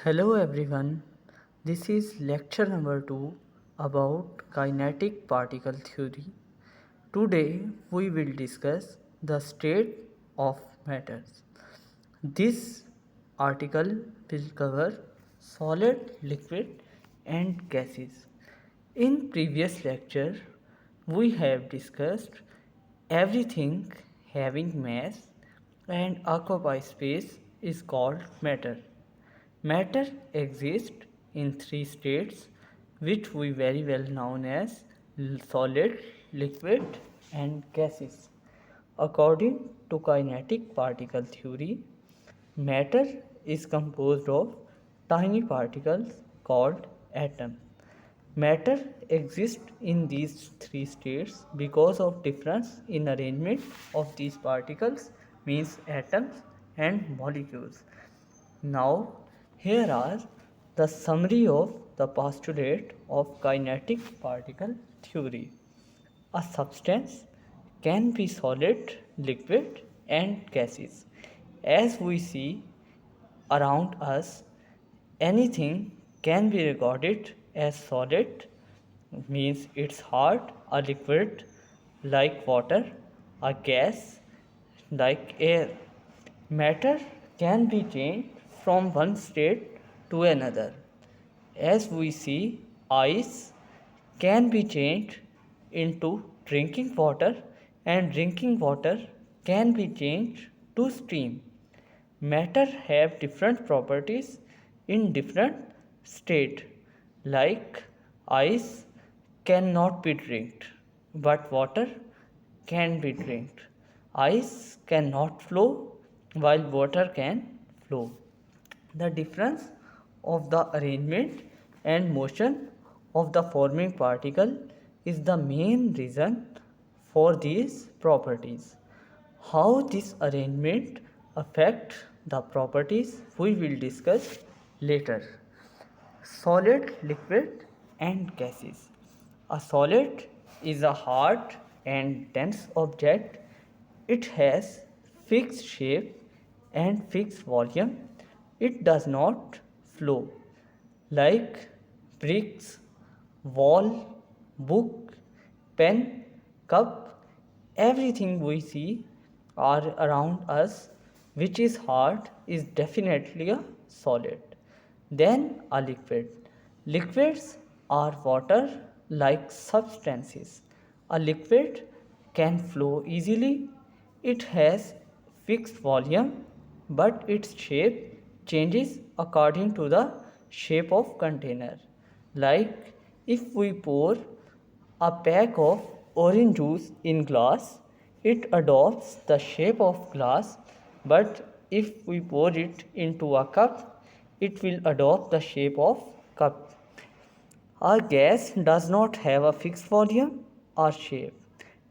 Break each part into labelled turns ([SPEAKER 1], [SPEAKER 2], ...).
[SPEAKER 1] Hello everyone, this is lecture number 2 about kinetic particle theory. Today we will discuss the state of matters. This article will cover solid, liquid and gases. In previous lecture we have discussed everything having mass and occupy space is called matter. Matter exists in three states which we very well known as solid, liquid and gases. According to kinetic particle theory, matter is composed of tiny particles called atoms. Matter exists in these three states because of difference in arrangement of these particles means atoms and molecules. Now, here are the summary of the postulate of kinetic particle theory. A substance can be solid, liquid, and gaseous. As we see around us, anything can be regarded as solid, means it's hard, a liquid like water, a gas like air. Matter can be changed from one state to another. As we see, ice can be changed into drinking water, and drinking water can be changed to steam. Matter have different properties in different state, like ice cannot be drinked, but water can be drinked. Ice cannot flow while water can flow. The difference of the arrangement and motion of the forming particle is the main reason for these properties. How this arrangement affect the properties we will discuss later. Solid, liquid and gases. A solid is a hard and dense object. It has fixed shape and fixed volume. It does not flow like bricks, wall, book, pen, cup. Everything we see are around us which is hard is definitely a solid. Then a liquid. Liquids are water like substances. A liquid can flow easily. It has fixed volume but its shape changes according to the shape of container. Like if we pour a pack of orange juice in glass, it adopts the shape of glass, but if we pour it into a cup, it will adopt the shape of cup. A gas does not have a fixed volume or shape.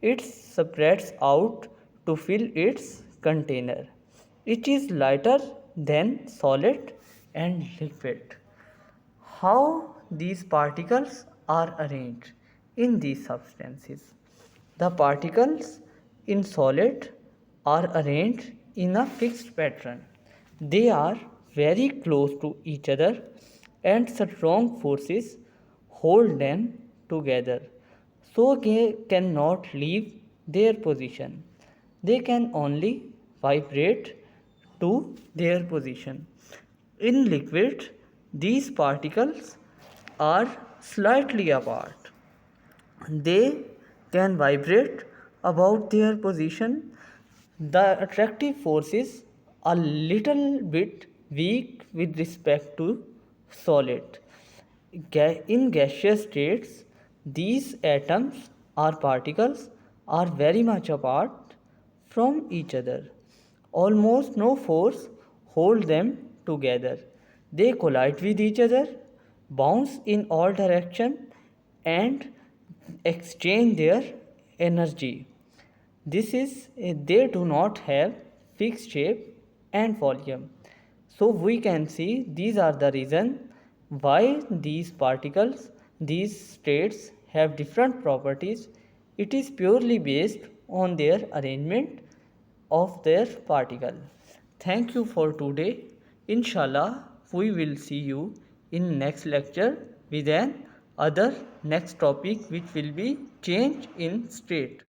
[SPEAKER 1] It spreads out to fill its container. It is lighter than solid and liquid. How these particles are arranged in these substances. The particles in solid are arranged in a fixed pattern. They are very close to each other and strong forces hold them together so they cannot leave their position. They can only vibrate to their position. In liquid, these particles are slightly apart. They can vibrate about their position. The attractive force is a little bit weak with respect to solid. In gaseous states, these atoms or particles are very much apart from each other. Almost no force hold them together. They collide with each other, bounce in all directions, and exchange their energy. This is they do not have fixed shape and volume. So we can see these are the reason why these particles, these states have different properties. It is purely based on their arrangement of their particle. Thank you for today. Inshallah, we will see you in next lecture with an other next topic which will be change in state.